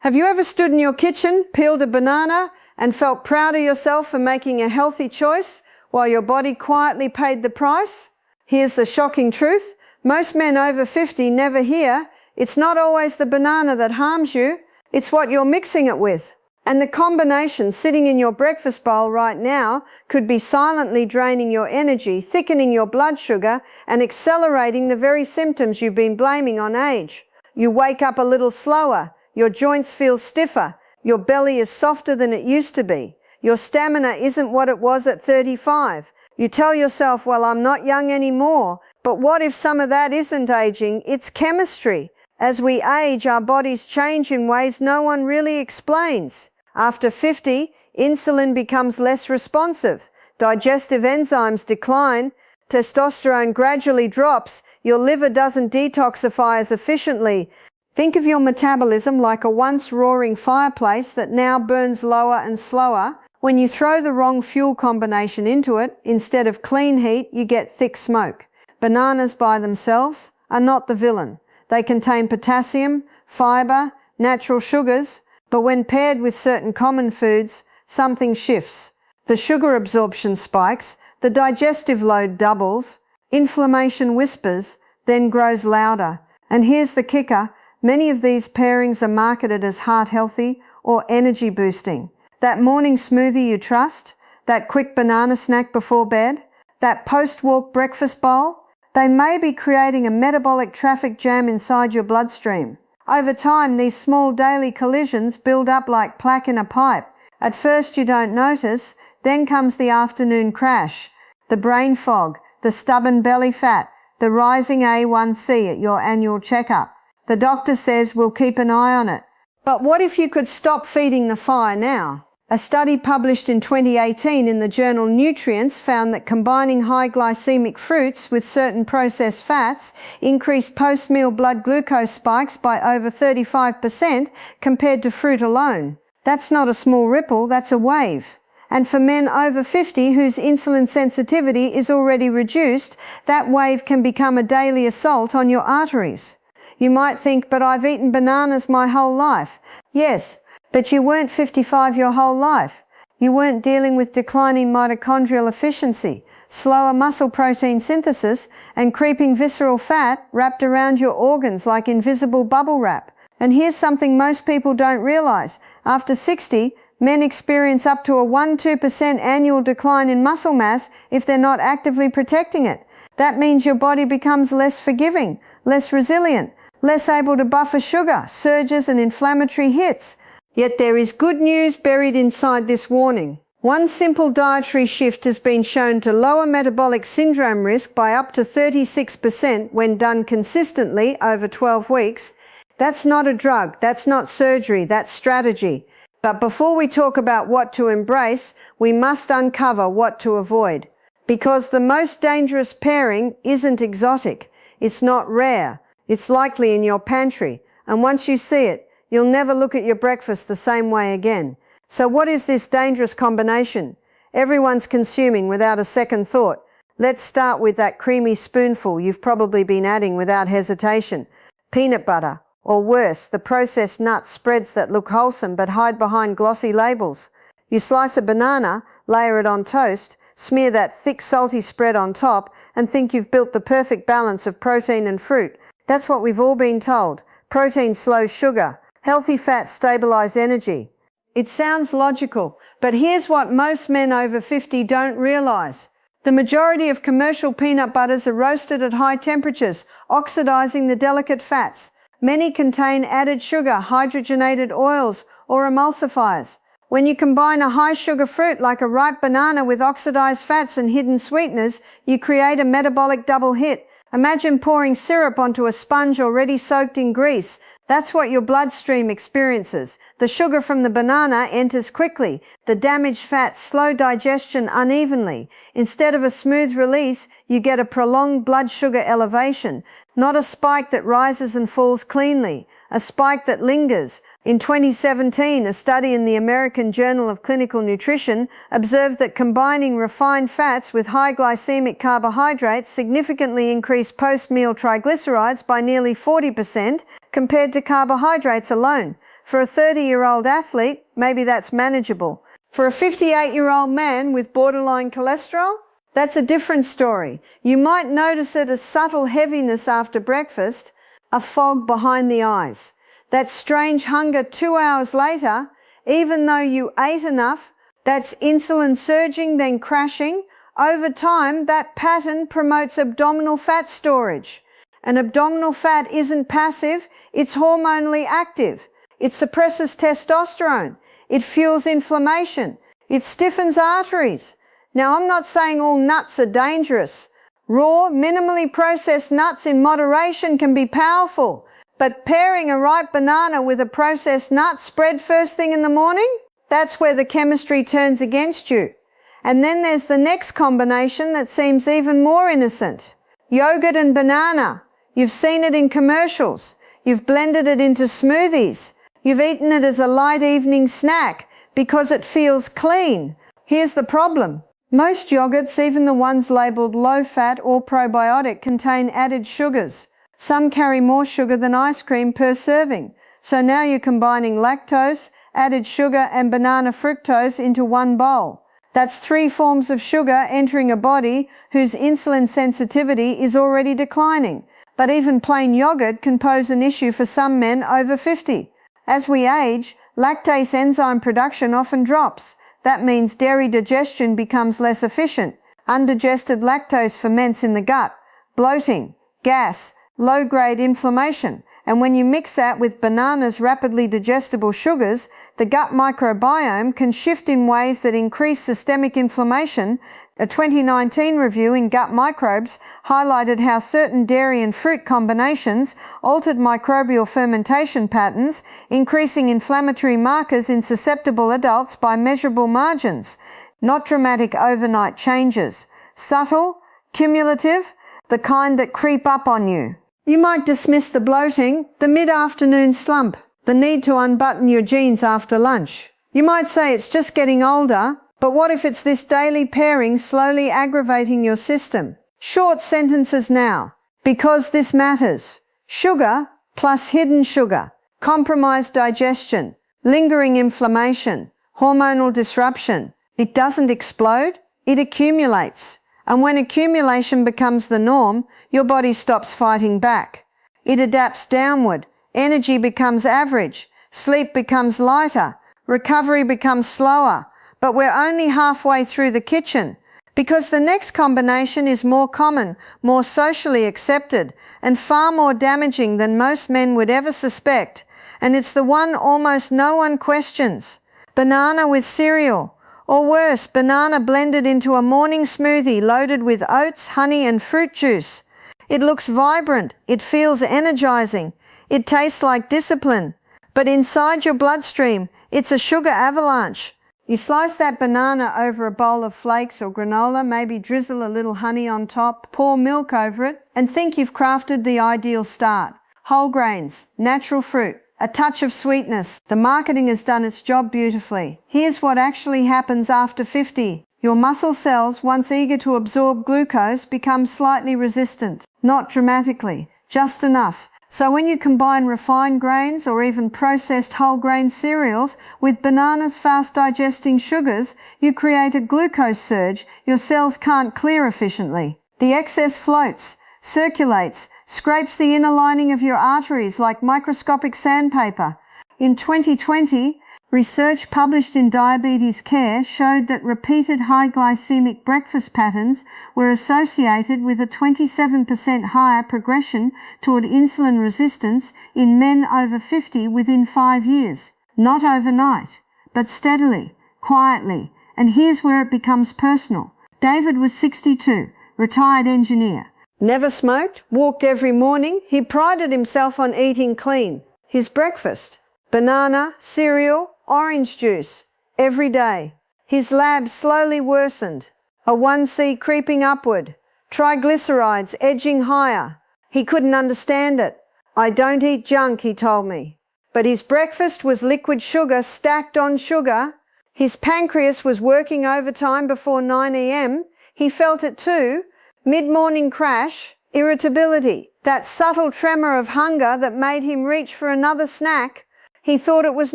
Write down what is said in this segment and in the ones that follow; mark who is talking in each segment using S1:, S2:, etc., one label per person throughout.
S1: Have you ever stood in your kitchen, peeled a banana, and felt proud of yourself for making a healthy choice while your body quietly paid the price? Here's the shocking truth. Most men over 50 never hear, it's not always the banana that harms you, it's what you're mixing it with. And the combination sitting in your breakfast bowl right now could be silently draining your energy, thickening your blood sugar, and accelerating the very symptoms you've been blaming on age. You wake up a little slower, your joints feel stiffer, your belly is softer than it used to be. Your stamina isn't what it was at 35. You tell yourself, well, I'm not young anymore. But what if some of that isn't aging? It's chemistry. As we age, our bodies change in ways no one really explains. After 50, insulin becomes less responsive. Digestive enzymes decline. Testosterone gradually drops. Your liver doesn't detoxify as efficiently. Think of your metabolism like a once roaring fireplace that now burns lower and slower. When you throw the wrong fuel combination into it, instead of clean heat, you get thick smoke. Bananas by themselves are not the villain. They contain potassium, fiber, natural sugars, but when paired with certain common foods, something shifts. The sugar absorption spikes, the digestive load doubles, inflammation whispers, then grows louder. And here's the kicker. Many of these pairings are marketed as heart healthy or energy boosting. That morning smoothie you trust, that quick banana snack before bed, that post-walk breakfast bowl, they may be creating a metabolic traffic jam inside your bloodstream. Over time, these small daily collisions build up like plaque in a pipe. At first you don't notice, then comes the afternoon crash, the brain fog, the stubborn belly fat, the rising A1C at your annual checkup. The doctor says we'll keep an eye on it. But what if you could stop feeding the fire now? A study published in 2018 in the journal Nutrients found that combining high glycemic fruits with certain processed fats increased post-meal blood glucose spikes by over 35% compared to fruit alone. That's not a small ripple, that's a wave. And for men over 50 whose insulin sensitivity is already reduced, that wave can become a daily assault on your arteries. You might think, but I've eaten bananas my whole life. Yes, but you weren't 55 your whole life. You weren't dealing with declining mitochondrial efficiency, slower muscle protein synthesis, and creeping visceral fat wrapped around your organs like invisible bubble wrap. And here's something most people don't realize. After 60, men experience up to a 1-2% annual decline in muscle mass if they're not actively protecting it. That means your body becomes less forgiving, less resilient, less able to buffer sugar, surges, and inflammatory hits. Yet there is good news buried inside this warning. One simple dietary shift has been shown to lower metabolic syndrome risk by up to 36% when done consistently over 12 weeks. That's not a drug, that's not surgery, that's strategy. But before we talk about what to embrace, we must uncover what to avoid. Because the most dangerous pairing isn't exotic, it's not rare, it's likely in your pantry, and once you see it, you'll never look at your breakfast the same way again. So what is this dangerous combination? Everyone's consuming without a second thought. Let's start with that creamy spoonful you've probably been adding without hesitation. Peanut butter, or worse, the processed nut spreads that look wholesome but hide behind glossy labels. You slice a banana, layer it on toast, smear that thick salty spread on top, and think you've built the perfect balance of protein and fruit. That's what we've all been told. Protein slows sugar. Healthy fats stabilize energy. It sounds logical, but here's what most men over 50 don't realize. The majority of commercial peanut butters are roasted at high temperatures, oxidizing the delicate fats. Many contain added sugar, hydrogenated oils, or emulsifiers. When you combine a high-sugar fruit like a ripe banana with oxidized fats and hidden sweeteners, you create a metabolic double hit. Imagine pouring syrup onto a sponge already soaked in grease. That's what your bloodstream experiences. The sugar from the banana enters quickly. The damaged fats slow digestion unevenly. Instead of a smooth release, you get a prolonged blood sugar elevation. Not a spike that rises and falls cleanly, a spike that lingers. In 2017, a study in the American Journal of Clinical Nutrition observed that combining refined fats with high glycemic carbohydrates significantly increased post-meal triglycerides by nearly 40% compared to carbohydrates alone. For a 30-year-old athlete, maybe that's manageable. For a 58-year-old man with borderline cholesterol, that's a different story. You might notice it as subtle heaviness after breakfast, a fog behind the eyes. That strange hunger 2 hours later, even though you ate enough, that's insulin surging then crashing. Over time, that pattern promotes abdominal fat storage. And abdominal fat isn't passive, it's hormonally active. It suppresses testosterone. It fuels inflammation. It stiffens arteries. Now, I'm not saying all nuts are dangerous. Raw, minimally processed nuts in moderation can be powerful. But pairing a ripe banana with a processed nut spread first thing in the morning, that's where the chemistry turns against you. And then there's the next combination that seems even more innocent. Yogurt and banana. You've seen it in commercials. You've blended it into smoothies. You've eaten it as a light evening snack because it feels clean. Here's the problem. Most yogurts, even the ones labeled low-fat or probiotic, contain added sugars. Some carry more sugar than ice cream per serving. So now you're combining lactose, added sugar and banana fructose into one bowl. That's 3 forms of sugar entering a body whose insulin sensitivity is already declining. But even plain yogurt can pose an issue for some men over 50. As we age, lactase enzyme production often drops. That means dairy digestion becomes less efficient. Undigested lactose ferments in the gut, bloating, gas, low-grade inflammation. And when you mix that with banana's rapidly digestible sugars, the gut microbiome can shift in ways that increase systemic inflammation. A 2019 review in Gut Microbes highlighted how certain dairy and fruit combinations altered microbial fermentation patterns, increasing inflammatory markers in susceptible adults by measurable margins. Not dramatic overnight changes. Subtle, cumulative, the kind that creep up on you. You might dismiss the bloating, the mid-afternoon slump, the need to unbutton your jeans after lunch. You might say it's just getting older, but what if it's this daily pairing slowly aggravating your system? Short sentences now, because this matters. Sugar plus hidden sugar, compromised digestion, lingering inflammation, hormonal disruption. It doesn't explode, it accumulates. And when accumulation becomes the norm, your body stops fighting back. It adapts downward. Energy becomes average. Sleep becomes lighter. Recovery becomes slower. But we're only halfway through the kitchen because the next combination is more common, more socially accepted, and far more damaging than most men would ever suspect. And it's the one almost no one questions. Banana with cereal. Or worse, banana blended into a morning smoothie loaded with oats, honey and fruit juice. It looks vibrant, it feels energizing, it tastes like discipline. But inside your bloodstream, it's a sugar avalanche. You slice that banana over a bowl of flakes or granola, maybe drizzle a little honey on top, pour milk over it, and think you've crafted the ideal start. Whole grains, natural fruit, a touch of sweetness. The marketing has done its job beautifully. Here's what actually happens after 50. Your muscle cells, once eager to absorb glucose, become slightly resistant. Not dramatically, just enough. So when you combine refined grains or even processed whole grain cereals with banana's fast-digesting sugars, you create a glucose surge your cells can't clear efficiently. The excess floats, circulates, scrapes the inner lining of your arteries like microscopic sandpaper. In 2020, research published in Diabetes Care showed that repeated high glycemic breakfast patterns were associated with a 27% higher progression toward insulin resistance in men over 50 within 5 years. Not overnight, but steadily, quietly. And here's where it becomes personal. David was 62, retired engineer. Never smoked, walked every morning. He prided himself on eating clean. His breakfast, banana, cereal, orange juice, every day. His labs slowly worsened. A 1C creeping upward. Triglycerides edging higher. He couldn't understand it. I don't eat junk, he told me. But his breakfast was liquid sugar stacked on sugar. His pancreas was working overtime before 9 a.m. He felt it too. Mid-morning crash, irritability, that subtle tremor of hunger that made him reach for another snack. He thought it was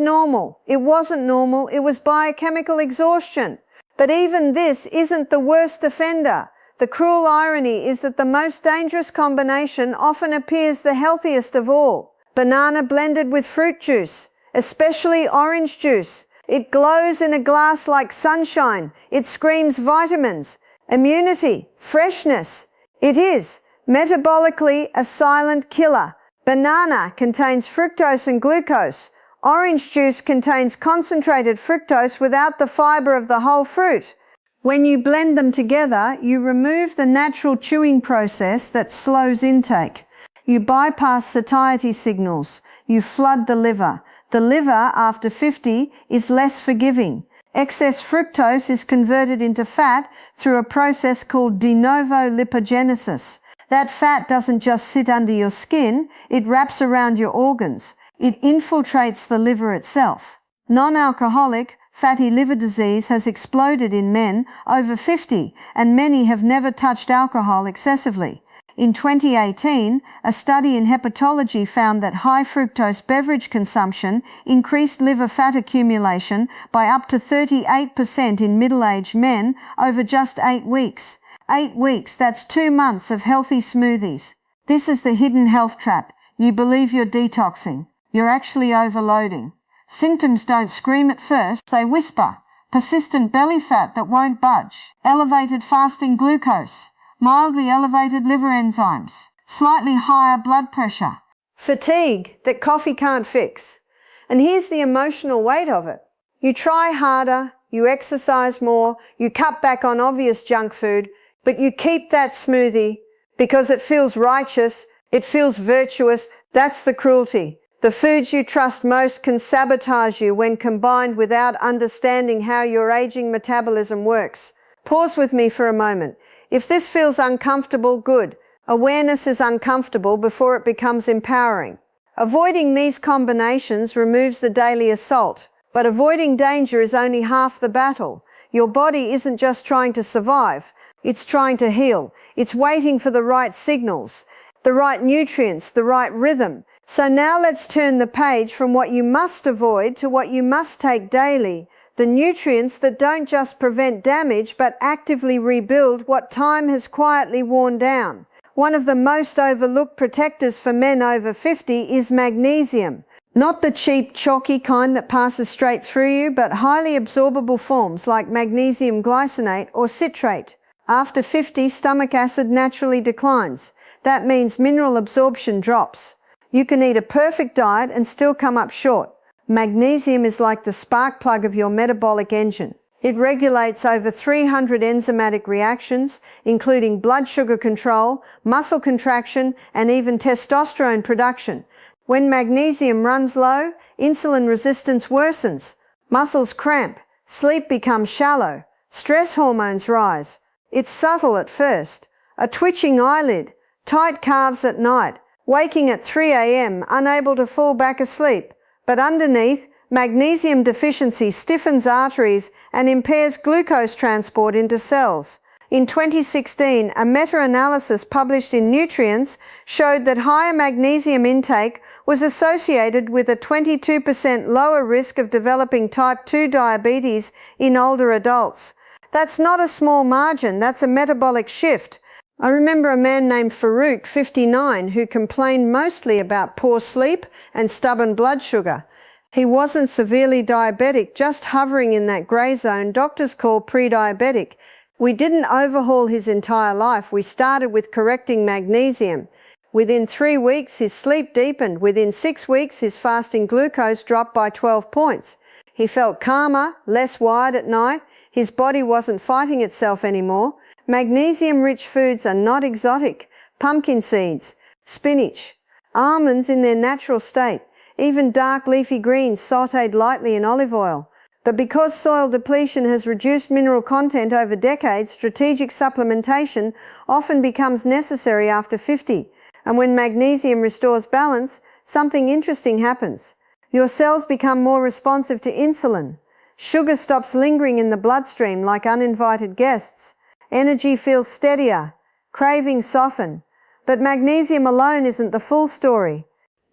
S1: normal. It wasn't normal, it was biochemical exhaustion. But even this isn't the worst offender. The cruel irony is that the most dangerous combination often appears the healthiest of all. Banana blended with fruit juice, especially orange juice. It glows in a glass like sunshine. It screams vitamins, immunity, freshness. It is metabolically a silent killer. Banana contains fructose and glucose. Orange juice contains concentrated fructose without the fiber of the whole fruit. When you blend them together, you remove the natural chewing process that slows intake. You bypass satiety signals. You flood the liver. The liver, after 50, is less forgiving. Excess fructose is converted into fat through a process called de novo lipogenesis. That fat doesn't just sit under your skin, it wraps around your organs. It infiltrates the liver itself. Non-alcoholic fatty liver disease has exploded in men over 50, and many have never touched alcohol excessively. In 2018, a study in hepatology found that high fructose beverage consumption increased liver fat accumulation by up to 38% in middle-aged men over just 8 weeks. 8 weeks, that's 2 months of healthy smoothies. This is the hidden health trap. You believe you're detoxing. You're actually overloading. Symptoms don't scream at first, they whisper. Persistent belly fat that won't budge. Elevated fasting glucose. Mildly elevated liver enzymes. Slightly higher blood pressure. Fatigue that coffee can't fix. And here's the emotional weight of it. You try harder, you exercise more, you cut back on obvious junk food, but you keep that smoothie because it feels righteous, it feels virtuous. That's the cruelty. The foods you trust most can sabotage you when combined without understanding how your aging metabolism works. Pause with me for a moment. If this feels uncomfortable, good. Awareness is uncomfortable before it becomes empowering. Avoiding these combinations removes the daily assault, but avoiding danger is only half the battle. Your body isn't just trying to survive, it's trying to heal. It's waiting for the right signals, the right nutrients, the right rhythm. So now let's turn the page from what you must avoid to what you must take daily. The nutrients that don't just prevent damage but actively rebuild what time has quietly worn down. One of the most overlooked protectors for men over 50 is magnesium. Not the cheap, chalky kind that passes straight through you, but highly absorbable forms like magnesium glycinate or citrate. After 50, stomach acid naturally declines. That means mineral absorption drops. You can eat a perfect diet and still come up short. Magnesium is like the spark plug of your metabolic engine. It regulates over 300 enzymatic reactions, including blood sugar control, muscle contraction, and even testosterone production. When magnesium runs low, insulin resistance worsens, muscles cramp, sleep becomes shallow, stress hormones rise. It's subtle at first. A twitching eyelid, tight calves at night, waking at 3 a.m., unable to fall back asleep. But underneath, magnesium deficiency stiffens arteries and impairs glucose transport into cells. In 2016, a meta-analysis published in Nutrients showed that higher magnesium intake was associated with a 22% lower risk of developing type 2 diabetes in older adults. That's not a small margin, that's a metabolic shift. I remember a man named Farouk, 59, who complained mostly about poor sleep and stubborn blood sugar. He wasn't severely diabetic, just hovering in that grey zone doctors call pre-diabetic. We didn't overhaul his entire life. We started with correcting magnesium. Within 3 weeks, his sleep deepened. Within 6 weeks, his fasting glucose dropped by 12 points. He felt calmer, less wired at night. His body wasn't fighting itself anymore. Magnesium-rich foods are not exotic. Pumpkin seeds, spinach, almonds in their natural state, even dark leafy greens sautéed lightly in olive oil. But because soil depletion has reduced mineral content over decades, strategic supplementation often becomes necessary after 50. And when magnesium restores balance, something interesting happens. Your cells become more responsive to insulin. Sugar stops lingering in the bloodstream like uninvited guests. Energy feels steadier. Cravings soften. But magnesium alone isn't the full story.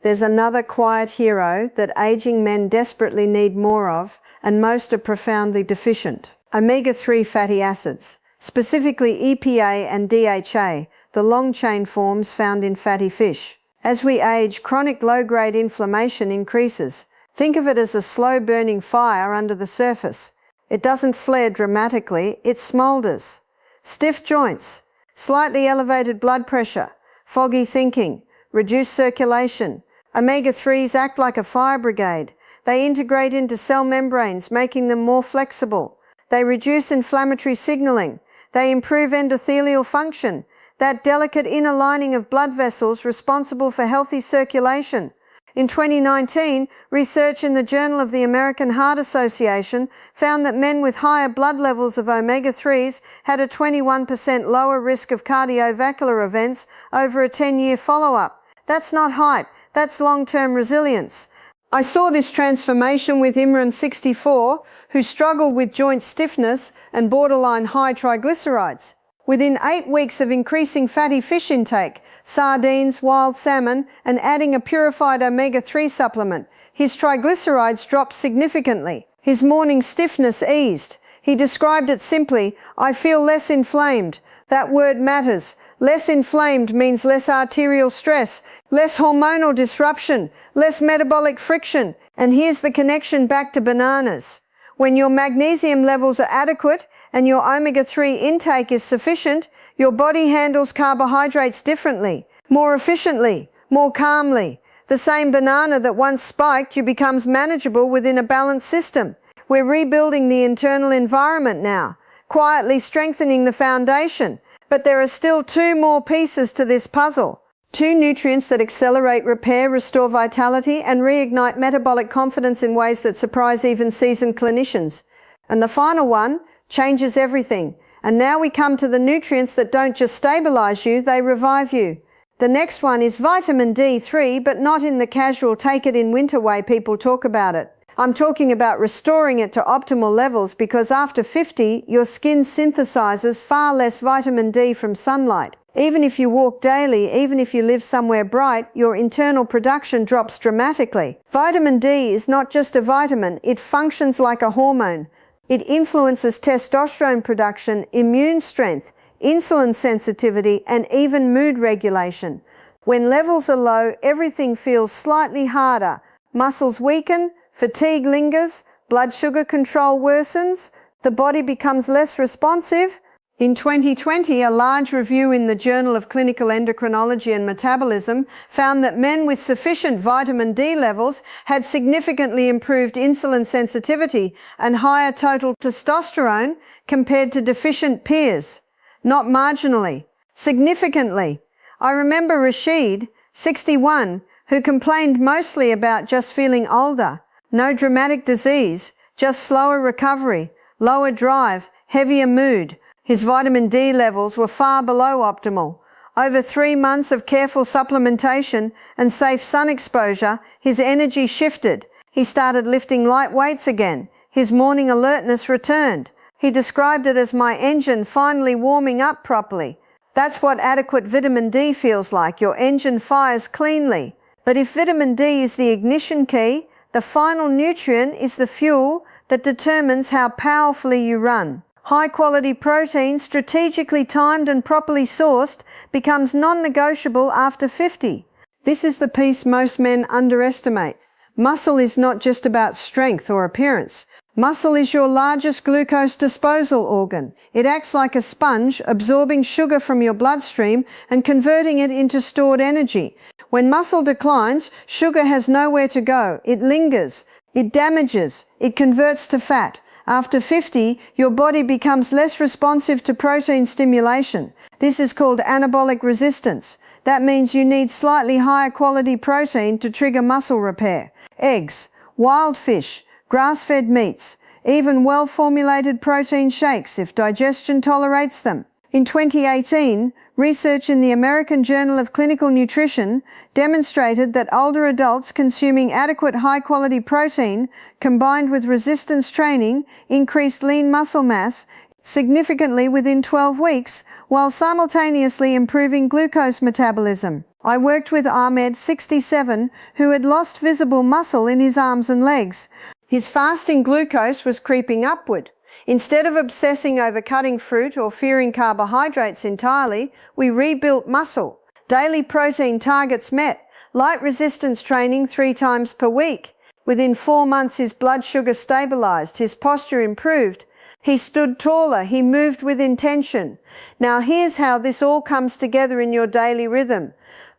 S1: There's another quiet hero that aging men desperately need more of, and most are profoundly deficient. Omega-3 fatty acids, specifically EPA and DHA, the long-chain forms found in fatty fish. As we age, chronic low-grade inflammation increases. Think of it as a slow-burning fire under the surface. It doesn't flare dramatically, it smolders. Stiff joints, slightly elevated blood pressure, foggy thinking, reduced circulation. Omega-3s act like a fire brigade. They integrate into cell membranes, making them more flexible. They reduce inflammatory signaling. They improve endothelial function, that delicate inner lining of blood vessels responsible for healthy circulation. In 2019, research in the Journal of the American Heart Association found that men with higher blood levels of omega-3s had a 21% lower risk of cardiovascular events over a 10-year follow-up. That's not hype, that's long-term resilience. I saw this transformation with Imran, 64, who struggled with joint stiffness and borderline high triglycerides. Within 8 weeks of increasing fatty fish intake, sardines, wild salmon, and adding a purified omega-3 supplement, his triglycerides dropped significantly. His morning stiffness eased. He described it simply, "I feel less inflamed." That word matters. Less inflamed means less arterial stress, less hormonal disruption, less metabolic friction. And here's the connection back to bananas. When your magnesium levels are adequate and your omega-3 intake is sufficient, your body handles carbohydrates differently, more efficiently, more calmly. The same banana that once spiked you becomes manageable within a balanced system. We're rebuilding the internal environment now, quietly strengthening the foundation. But there are still 2 more pieces to this puzzle. 2 nutrients that accelerate repair, restore vitality, and reignite metabolic confidence in ways that surprise even seasoned clinicians. And the final one changes everything. And now we come to the nutrients that don't just stabilize you, they revive you. The next one is vitamin D3, but not in the casual take it in winter way people talk about it. I'm talking about restoring it to optimal levels, because after 50, your skin synthesizes far less vitamin D from sunlight. Even if you walk daily, even if you live somewhere bright, your internal production drops dramatically. Vitamin D is not just a vitamin, it functions like a hormone. It influences testosterone production, immune strength, insulin sensitivity, and even mood regulation. When levels are low, everything feels slightly harder. Muscles weaken, fatigue lingers, blood sugar control worsens, the body becomes less responsive. In 2020, a large review in the Journal of Clinical Endocrinology and Metabolism found that men with sufficient vitamin D levels had significantly improved insulin sensitivity and higher total testosterone compared to deficient peers. Not marginally, significantly. I remember Rashid, 61, who complained mostly about just feeling older. No dramatic disease, just slower recovery, lower drive, heavier mood. His vitamin D levels were far below optimal. Over 3 months of careful supplementation and safe sun exposure, his energy shifted. He started lifting light weights again. His morning alertness returned. He described it as my engine finally warming up properly. That's what adequate vitamin D feels like. Your engine fires cleanly. But if vitamin D is the ignition key, the final nutrient is the fuel that determines how powerfully you run. High-quality protein, strategically timed and properly sourced, becomes non-negotiable after 50. This is the piece most men underestimate. Muscle is not just about strength or appearance. Muscle is your largest glucose disposal organ. It acts like a sponge, absorbing sugar from your bloodstream and converting it into stored energy. When muscle declines, sugar has nowhere to go. It lingers, it damages, it converts to fat. After 50, your body becomes less responsive to protein stimulation. This is called anabolic resistance. That means you need slightly higher quality protein to trigger muscle repair. Eggs, wild fish, grass-fed meats, even well-formulated protein shakes if digestion tolerates them. In 2018, research in the American Journal of Clinical Nutrition demonstrated that older adults consuming adequate high-quality protein combined with resistance training increased lean muscle mass significantly within 12 weeks, while simultaneously improving glucose metabolism. I worked with Ahmed, 67, who had lost visible muscle in his arms and legs. His fasting glucose was creeping upward. Instead of obsessing over cutting fruit or fearing carbohydrates entirely, we rebuilt muscle. Daily protein targets met. Light resistance training 3 times per week. Within 4 months his blood sugar stabilized, his posture improved. He stood taller, he moved with intention. Now here's how this all comes together in your daily rhythm.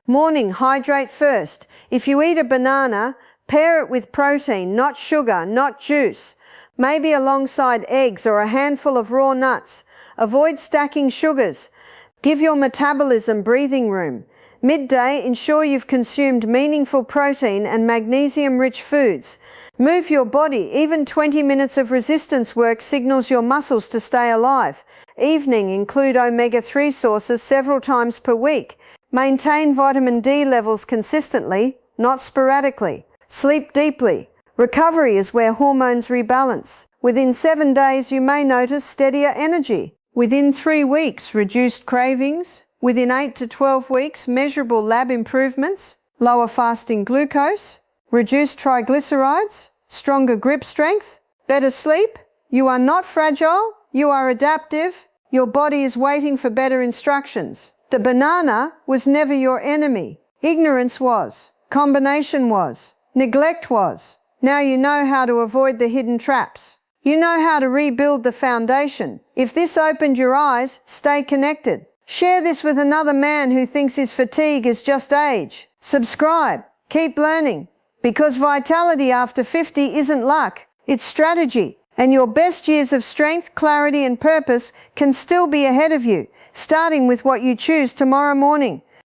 S1: Morning, hydrate first. If you eat a banana, pair it with protein, not sugar, not juice. Maybe alongside eggs or a handful of raw nuts. Avoid stacking sugars. Give your metabolism breathing room. Midday, ensure you've consumed meaningful protein and magnesium-rich foods. Move your body. Even 20 minutes of resistance work signals your muscles to stay alive. Evening, include omega-3 sources several times per week. Maintain vitamin D levels consistently, not sporadically. Sleep deeply. Recovery is where hormones rebalance. Within 7 days, you may notice steadier energy. Within 3 weeks, reduced cravings. Within 8 to 12 weeks, measurable lab improvements. Lower fasting glucose. Reduced triglycerides. Stronger grip strength. Better sleep. You are not fragile. You are adaptive. Your body is waiting for better instructions. The banana was never your enemy. Ignorance was. Combination was. Neglect was. Now you know how to avoid the hidden traps. You know how to rebuild the foundation. If this opened your eyes, stay connected. Share this with another man who thinks his fatigue is just age. Subscribe. Keep learning. Because vitality after 50 isn't luck, it's strategy. And your best years of strength, clarity and purpose can still be ahead of you, starting with what you choose tomorrow morning.